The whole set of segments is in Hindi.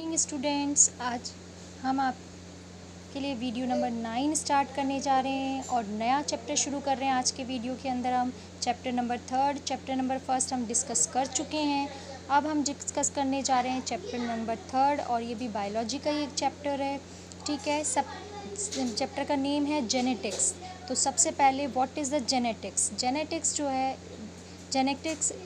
Morning students. आज हम आपके लिए वीडियो नंबर 9 स्टार्ट करने जा रहे हैं और नया चैप्टर शुरू कर रहे हैं। आज के वीडियो के अंदर हम चैप्टर नंबर 3, चैप्टर नंबर 1 हम डिस्कस कर चुके हैं। अब हम डिस्कस करने जा रहे हैं चैप्टर नंबर 3 और ये भी बायोलॉजी का ही एक चैप्टर है। ठीक है, सब चैप्टर का नेम है जेनेटिक्स। तो सबसे पहले what is the genetics. Genetics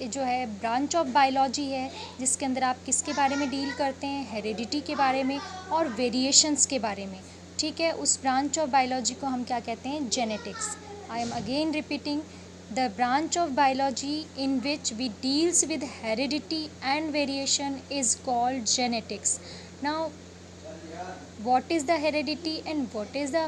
जो है ब्रांच ऑफ बायोलॉजी है, जिसके अंदर आप किसके बारे में डील करते हैं, हेरिडिटी के बारे में और वेरिएशंस के बारे में। ठीक है, उस ब्रांच ऑफ बायोलॉजी को हम क्या कहते हैं, genetics. I am again repeating, the branch of biology in which we deals with heredity and variation is called genetics. Now what is the heredity and what is the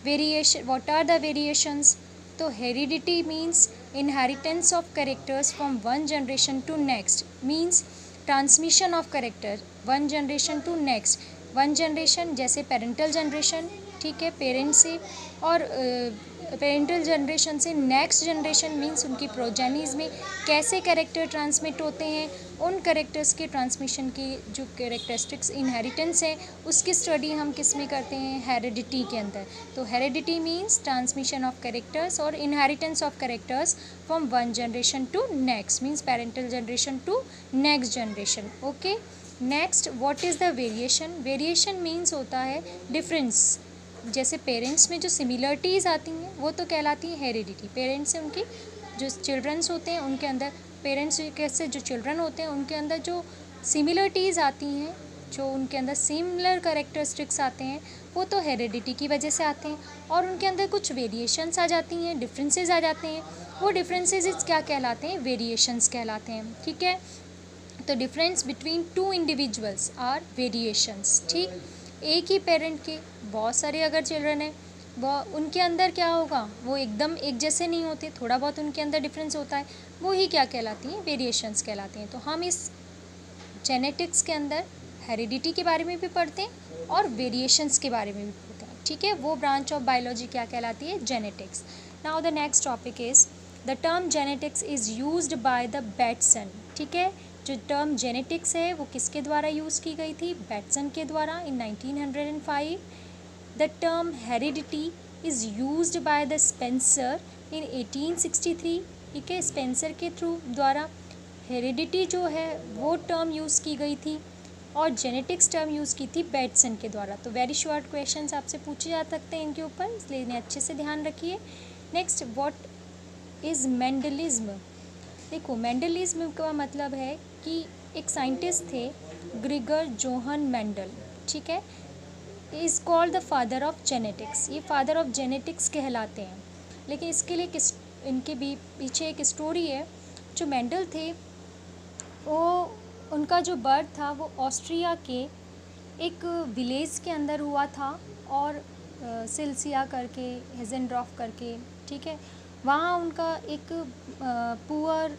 variation, what are the variations? तो heredity means inheritance of characters from one generation to next, means transmission of character one generation to next। One generation जैसे पेरेंटल जनरेशन, ठीक है, पेरेंट्स से, और पेरेंटल जनरेशन से नेक्स्ट जनरेशन मीन्स उनकी प्रोजेनीज में कैसे कैरेक्टर ट्रांसमिट होते हैं, उन कैरेक्टर्स के ट्रांसमिशन की जो कैरेक्टरिस्टिक्स इनहेरिटेंस है उसकी स्टडी हम किस में करते हैं, हेरिडिटी के अंदर। तो heredity means transmission of characters और inheritance of characters from one generation to next, means parental generation to next generation. Okay, next what is the variation. Variation means होता है डिफरेंस। जैसे पेरेंट्स में जो सिमिलरिटीज़ आती हैं वो तो कहलाती है हेरिडिटी। पेरेंट्स से उनकी जो चिल्ड्रंस होते हैं उनके अंदर, पेरेंट्स से जो चिल्ड्रन होते हैं उनके अंदर जो सिमिलरिटीज़ आती हैं, जो उनके अंदर सिमिलर कैरेक्टरिस्टिक्स आते हैं, वो तो हेरिडिटी की वजह से आते हैं। और उनके अंदर कुछ वेरिएशंस आ जाती हैं, डिफरेंसेस आ जाते हैं, वो डिफरेंसेस क्या कहलाते हैं, वेरिएशंस कहलाते हैं। ठीक है, तो difference between two individuals are variations. ठीक, एक ही पेरेंट के बहुत सारे अगर चिल्ड्रन हैं, वो उनके अंदर क्या होगा, वो एकदम एक जैसे नहीं होते, थोड़ा बहुत उनके अंदर डिफरेंस होता है, वो ही क्या कहलाती हैं, वेरिएशंस कहलाते हैं। तो हम इस जेनेटिक्स के अंदर हेरिडिटी के बारे में भी पढ़ते हैं और वेरिएशंस के बारे में भी पढ़ते हैं। ठीक है, वो ब्रांच ऑफ बायोलॉजी क्या कहलाती है, genetics. Now the next topic is the term genetics is used by the Bateson. ठीक है, जो टर्म जेनेटिक्स है वो किसके द्वारा यूज़ की गई थी, बैटसन के द्वारा in 1905। The term heredity is used by the Spencer in 1863। ठीक है, स्पेंसर के थ्रू द्वारा हेरिडिटी जो है वो टर्म यूज़ की गई थी और जेनेटिक्स टर्म यूज़ की थी बैटसन के द्वारा। तो वेरी शॉर्ट क्वेश्चंस आपसे पूछे जा सकते हैं इनके ऊपर, इसलिए इन्हें अच्छे से ध्यान रखिए। Next, what is Mendelism. देखो, मेंडलिज्म का मतलब है कि एक साइंटिस्ट थे ग्रिगर जोहन मेंडल। ठीक है, is called the father of genetics. ये फादर ऑफ जेनेटिक्स कहलाते हैं। लेकिन इसके लिए इनके भी पीछे एक स्टोरी है। जो मेंडल थे वो, उनका जो बर्थ था वो ऑस्ट्रिया के एक विलेज के अंदर हुआ था, और सिलसिया करके, हेजेनड्रॉफ करके, ठीक है, वहाँ उनका एक पुअर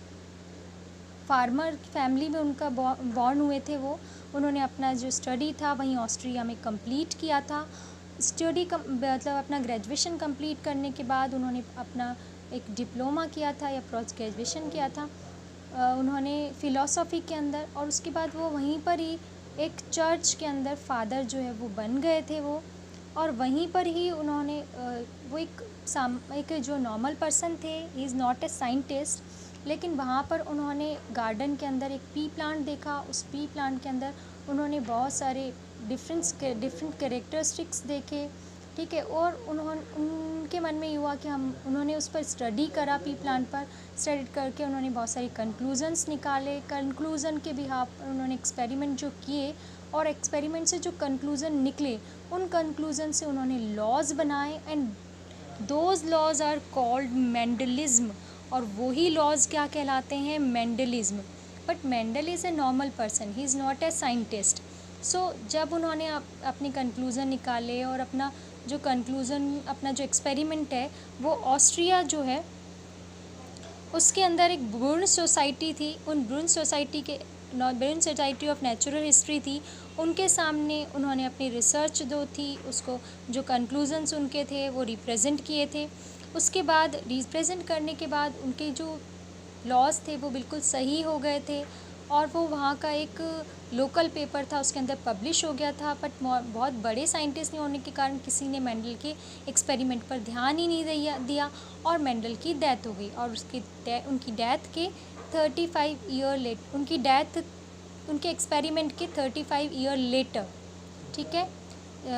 फार्मर फैमिली में उनका बॉर्न हुए थे। वो उन्होंने अपना जो स्टडी था वहीं ऑस्ट्रिया में कंप्लीट किया था। स्टडी मतलब अपना ग्रेजुएशन कंप्लीट करने के बाद उन्होंने अपना एक डिप्लोमा किया था या पोस्ट ग्रेजुएशन किया था उन्होंने फ़िलॉसफी के अंदर, और उसके बाद वो वहीं पर ही एक चर्च के अंदर फादर जो है वो बन गए थे वो। और वहीं पर ही उन्होंने वो एक जो नॉर्मल पर्सन थे, ही इज़ नॉट ए साइंटिस्ट, लेकिन वहाँ पर उन्होंने गार्डन के अंदर एक पी प्लांट देखा। उस पी प्लांट के अंदर उन्होंने बहुत सारे डिफरेंट कैरेक्टरिस्टिक्स देखे। ठीक है, और उनके मन में हुआ कि उन्होंने उस पर स्टडी करा, पी प्लांट पर स्टडी करके उन्होंने बहुत सारी कंक्लूजन्स निकाले। कंक्लूज़न के बिहाफ पर उन्होंने एक्सपेरिमेंट जो किए, और एक्सपेरिमेंट से जो कंक्लूज़न निकले, उन कंक्लूज़न से उन्होंने लॉज बनाए, and those laws are called Mendelism. और वही लॉज क्या कहलाते हैं, Mendelism. But Mendel is a normal person, he is not a scientist. So जब उन्होंने अपनी कंक्लूज़न निकाले और अपना जो एक्सपेरिमेंट है वो ऑस्ट्रिया जो है उसके अंदर एक ब्रुन सोसाइटी थी, उन ब्रुन सोसाइटी ऑफ नेचुरल हिस्ट्री थी, उनके सामने उन्होंने अपनी रिसर्च जो थी उसको, जो कंक्लूजन्स उनके थे वो रिप्रेजेंट किए थे। उसके बाद रिप्रेजेंट करने के बाद उनके जो लॉज थे वो बिल्कुल सही हो गए थे, और वो वहाँ का एक लोकल पेपर था, उसके अंदर पब्लिश हो गया था, बट बहुत बड़े साइंटिस्ट नहीं होने के कारण किसी ने मेंडल के एक्सपेरिमेंट पर ध्यान ही नहीं दिया और मेंडल की डेथ हो गई। और उनकी डेथ के 35 ईयर लेट उनके एक्सपेरिमेंट के 35 ईयर लेटर, ठीक है,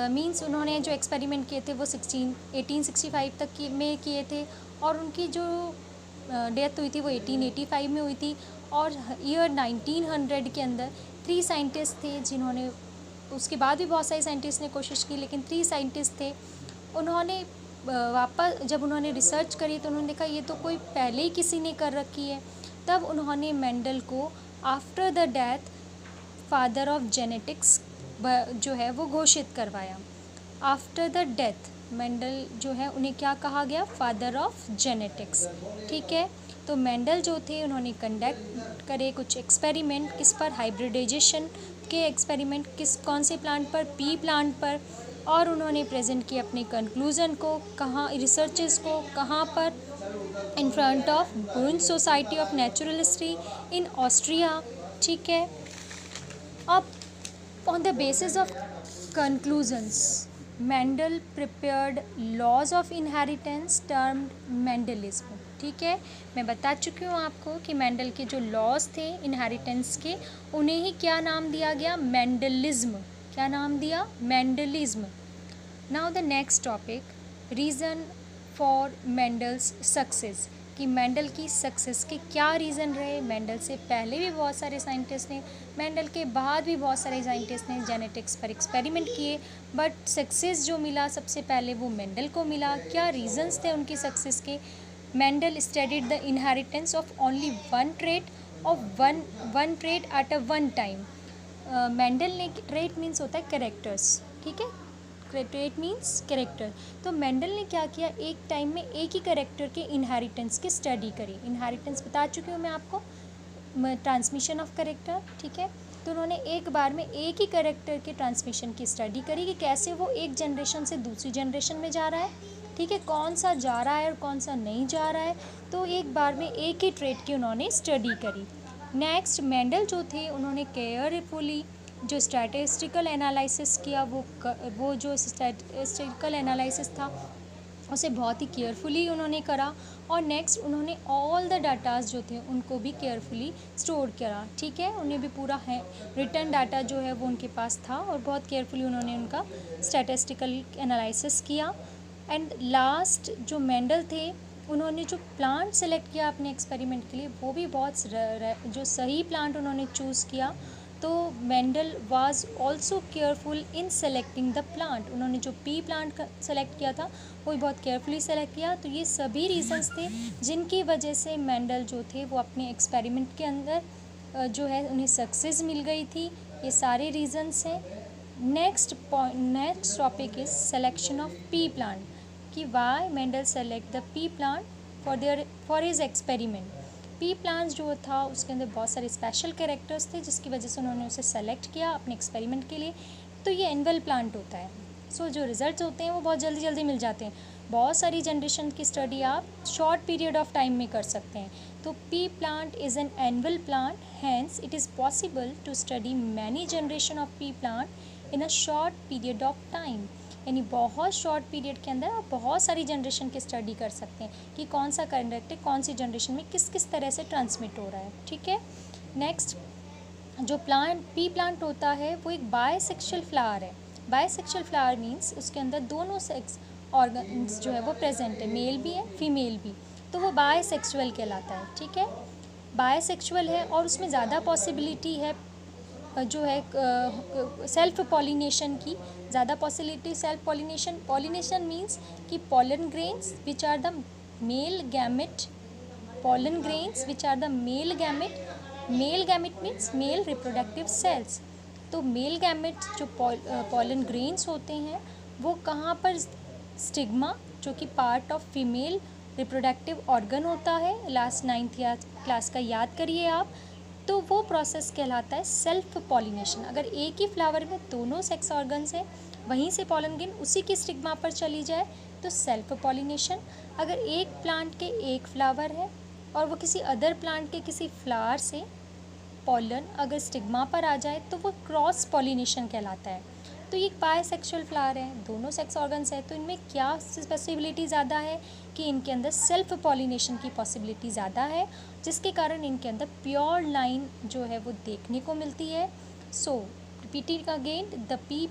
मींस उन्होंने जो एक्सपेरिमेंट किए थे वो 1865 तक में किए थे और उनकी जो डेथ हुई थी वो 1885 में हुई थी। और ईयर 1900 के अंदर 3 साइंटिस्ट थे जिन्होंने, उसके बाद भी बहुत सारे साइंटिस्ट ने कोशिश की, लेकिन 3 साइंटिस्ट थे, उन्होंने वापस जब उन्होंने रिसर्च करी तो उन्होंने देखा ये तो कोई पहले ही किसी ने कर रखी है। तब उन्होंने मेंडल को after the death father of genetics जो है वो घोषित करवाया। आफ्टर द डेथ मेंडल जो है उन्हें क्या कहा गया, फादर ऑफ जेनेटिक्स, ठीक है। तो मेंडल जो थे उन्होंने कंडक्ट करे कुछ एक्सपेरिमेंट, किस पर, हाइब्रिडाइजेशन के एक्सपेरिमेंट, कौन से प्लांट पर, पी प्लांट पर, और उन्होंने प्रेजेंट किया अपने कंक्लूज़न को कहाँ, रिसर्चेस को कहाँ पर, in front of ब्रुन society of natural history in Austria, ठीक है। अब on the basis of conclusions, Mendel prepared laws of inheritance termed Mendelism, ठीक है। मैं बता चुकी हूँ आपको कि मेंडल के जो लॉज थे इनहेरिटेंस के, उन्हें ही क्या नाम दिया गया, मेंडलिज्म। क्या नाम दिया, Mendelism. Now the next topic, reason for Mendel's success, कि मेंडल की सक्सेस के क्या रीज़न रहे। मेंडल से पहले भी बहुत सारे साइंटिस्ट ने, मेंडल के बाद भी बहुत सारे साइंटिस्ट ने जेनेटिक्स पर एक्सपेरिमेंट किए, बट सक्सेस जो मिला सबसे पहले वो मेंडल को मिला। क्या रीजंस थे उनकी सक्सेस के, Mendel studied the inheritance of only one trait of one trait at a one time. Mendel ने, ट्रेट मीन्स होता है कैरेक्टर्स, ठीक है, ट्रेट मीन्स कैरेक्टर। तो मेंडल ने क्या किया, एक टाइम में एक ही कैरेक्टर के इनहेरिटेंस की स्टडी करी। इनहेरिटेंस बता चुकी हूँ मैं आपको, ट्रांसमिशन ऑफ कैरेक्टर, ठीक है। तो उन्होंने एक बार में एक ही कैरेक्टर के ट्रांसमिशन की स्टडी करी कि कैसे वो एक जनरेशन से दूसरी जनरेशन में जा रहा है, ठीक है, कौन सा जा रहा है और कौन सा नहीं जा रहा है। तो एक बार में एक ही ट्रेट की उन्होंने स्टडी करी। नेक्स्ट मेंडल जो थे उन्होंने केयरफुली जो स्टैटिस्टिकल एनालिसिस किया, वो जो स्टैटिस्टिकल एनालिसिस था उसे बहुत ही केयरफुली उन्होंने करा। और नेक्स्ट उन्होंने ऑल द डाटाज जो थे उनको भी केयरफुली स्टोर करा, ठीक है, उन्हें भी पूरा है रिटर्न डाटा जो है वो उनके पास था और बहुत केयरफुली उन्होंने उनका स्टैटिस्टिकल एनालिसिस किया। एंड लास्ट जो मेंडल थे उन्होंने जो प्लांट सेलेक्ट किया अपने एक्सपेरिमेंट के लिए वो भी बहुत जो सही प्लांट उन्होंने चूज़ किया। तो Mendel was also careful in selecting the plant, उन्होंने जो पी प्लांट सेलेक्ट किया था वो भी बहुत केयरफुली सेलेक्ट किया। तो ये सभी रीजंस थे जिनकी वजह से मेंडल जो थे वो अपने एक्सपेरिमेंट के अंदर जो है उन्हें सक्सेस मिल गई थी। ये सारे रीजंस हैं। Next topic is selection of pea plant, कि why Mendel select the pea plant for his experiment. Pea plants जो था उसके अंदर बहुत सारे स्पेशल कैरेक्टर्स थे जिसकी वजह से उन्होंने उसे सेलेक्ट किया अपने एक्सपेरिमेंट के लिए। तो ये एनुअल प्लांट होता है, सो जो रिजल्ट्स होते हैं वो बहुत जल्दी जल्दी मिल जाते हैं। बहुत सारी जनरेशन की स्टडी आप शॉर्ट पीरियड ऑफ टाइम में कर सकते हैं। तो pea plant is an annual plant, hence it is possible to study many generation of pea plant in a short period of time. यानी बहुत शॉर्ट पीरियड के अंदर आप बहुत सारी जनरेशन की स्टडी कर सकते हैं कि कौन सा कैरेक्टर कौन सी जनरेशन में किस किस तरह से ट्रांसमिट हो रहा है, ठीक है। नेक्स्ट जो पी प्लांट होता है वो एक बायसेक्सुअल फ्लावर है। बायसेक्सुअल फ्लावर मीन्स उसके अंदर दोनों सेक्स ऑर्गन्स जो है वो प्रेजेंट है, मेल भी है फीमेल भी, तो वो बायसेक्सुअल कहलाता है, ठीक है। बायसेक्सुअल है और उसमें ज़्यादा पॉसिबिलिटी है जो है सेल्फ पॉलिनेशन की, ज़्यादा पॉसिबिलिटी सेल्फ पॉलिनेशन मीन्स कि pollen grains which are the male gamete, pollen grains which are the male gamete means male reproductive cells। तो मेल गैमेट जो pollen grains होते हैं वो कहाँ पर, स्टिग्मा जो कि part of female reproductive organ होता है, लास्ट 9th क्लास का याद करिए आप। तो वो प्रोसेस कहलाता है सेल्फ पॉलिनेशन। अगर एक ही फ्लावर में दोनों सेक्स ऑर्गन्स हैं वहीं से पॉलन ग्रेन उसी की स्टिग्मा पर चली जाए तो सेल्फ पॉलिनेशन। अगर एक प्लांट के एक फ्लावर है और वो किसी अदर प्लांट के किसी फ्लावर से पॉलन अगर स्टिग्मा पर आ जाए तो वो क्रॉस पॉलिनेशन कहलाता है। तो ये एक बायसेक्सुअल फ्लावर है, दोनों सेक्स ऑर्गन्स है, तो इनमें क्या पॉसिबिलिटी ज़्यादा है कि इनके अंदर सेल्फ पॉलिनेशन की पॉसिबिलिटी ज़्यादा है, जिसके कारण इनके अंदर प्योर लाइन जो है वो देखने को मिलती है। So repeating again, the pea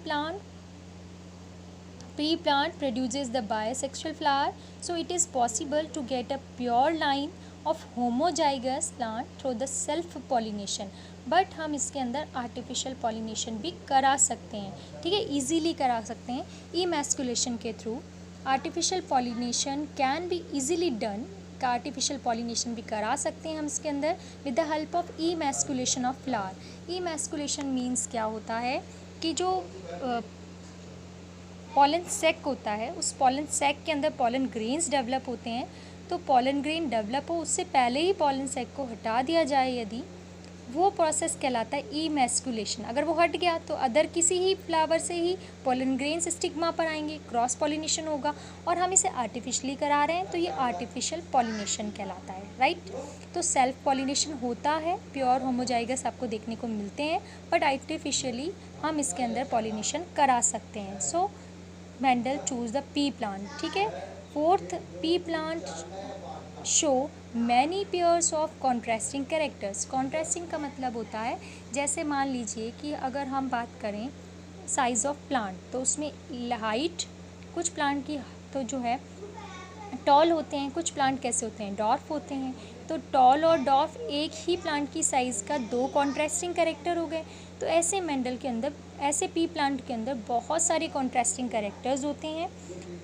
plant produces the bisexual flower, so it is possible to get a pure line of homozygous plant through the self pollination, but हम इसके अंदर आर्टिफिशियल पॉलिनेशन भी करा सकते हैं, ठीक है, ईजीली करा सकते हैं इमैस्कुलेशन के through. Artificial pollination can be easily done, का आर्टिफिशियल पॉलिनेशन भी करा सकते हैं हम इसके अंदर with the help of emasculation of flower. Emasculation means क्या होता है कि जो पॉलन सैक होता है, उस पॉलन सैक के अंदर पॉलन ग्रेन्स डेवलप होते हैं, तो पॉलन ग्रेन डेवलप हो उससे पहले ही पॉलन सैक को हटा दिया जाए यदि, वो प्रोसेस कहलाता है इमैस्कुलेशन। अगर वो हट गया तो अदर किसी ही फ्लावर से ही पॉलन ग्रेन्स स्टिग्मा पर आएंगे, क्रॉस पॉलिनेशन होगा, और हम इसे आर्टिफिशियली करा रहे हैं तो ये आर्टिफिशियल पॉलिनेशन कहलाता है, राइट। तो सेल्फ पॉलिनेशन होता है, प्योर होमोजाइगस आपको देखने को मिलते हैं, बट आर्टिफिशियली हम इसके अंदर पॉलिनेशन करा सकते हैं। So Mendel choose the pea plant, ठीक है। Fourth, pea plant show many pairs of contrasting characters. Contrasting का मतलब होता है, जैसे मान लीजिए कि अगर हम बात करें साइज़ ऑफ प्लांट, तो उसमें हाइट, कुछ प्लांट की तो जो है टॉल होते हैं, कुछ प्लांट कैसे होते हैं, डॉर्फ होते हैं। तो टॉल और डॉर्फ एक ही प्लांट की साइज़ का दो कॉन्ट्रास्टिंग कैरेक्टर हो गए। तो ऐसे मेंडल के अंदर, ऐसे पी प्लांट के अंदर बहुत सारे कॉन्ट्रास्टिंग कैरेक्टर्स होते हैं,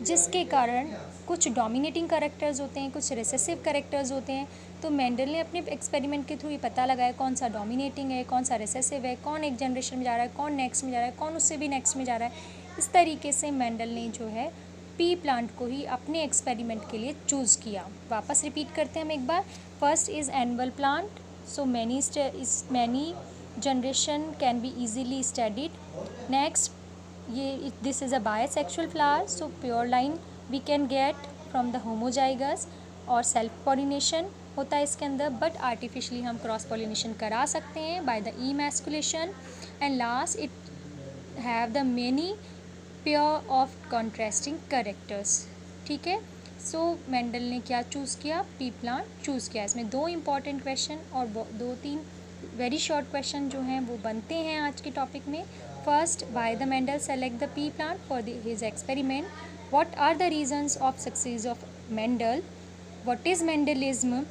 जिसके कारण कुछ डोमिनेटिंग कैरेक्टर्स होते हैं, कुछ रिसेसिव कैरेक्टर्स होते हैं। तो मेंडल ने अपने एक्सपेरिमेंट के थ्रू ये पता लगाया कौन सा डोमिनेटिंग है, कौन सा रिसेसिव है, कौन एक जनरेशन में जा रहा है, कौन नेक्स्ट में जा रहा है, कौन उससे भी नेक्स्ट में जा रहा है। इस तरीके से मेंडल ने जो है पी प्लांट को ही अपने एक्सपेरिमेंट के लिए चूज़ किया। वापस रिपीट करते हैं हम एक बार। First is annual plant, so many generation can be easily studied. Next, ये this is a bisexual flower, so pure line we can get from the homozygous, और सेल्फ पॉलिनेशन होता है इसके अंदर, बट आर्टिफिशियली हम क्रॉस पॉलिनेशन करा सकते हैं by the emasculation. And last, it have the many pair of contrasting characters, ठीक है। सो मेंडल ने क्या चूज़ किया, पी प्लांट चूज़ किया। इसमें दो इंपॉर्टेंट क्वेश्चन और दो तीन वेरी शॉर्ट क्वेश्चन जो हैं वो बनते हैं आज के टॉपिक में। First, why the Mendel select the pea plant for his experiment, what are the reasons of success of Mendel, what is Mendelism,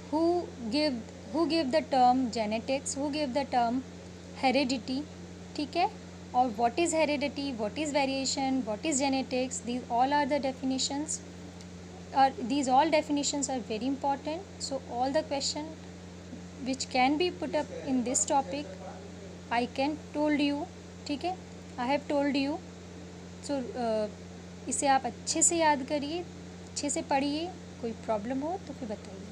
who give the term genetics, who give the term heredity, ठीक है। और what is heredity, what is variation, what is genetics, these all are the definitions, these all definitions are very important. So all the question which can be put up in this topic I can told you, ठीक है, I have told you. So इसे आप अच्छे से याद करिए, अच्छे से पढ़िए, कोई प्रॉब्लम हो तो फिर बताइए।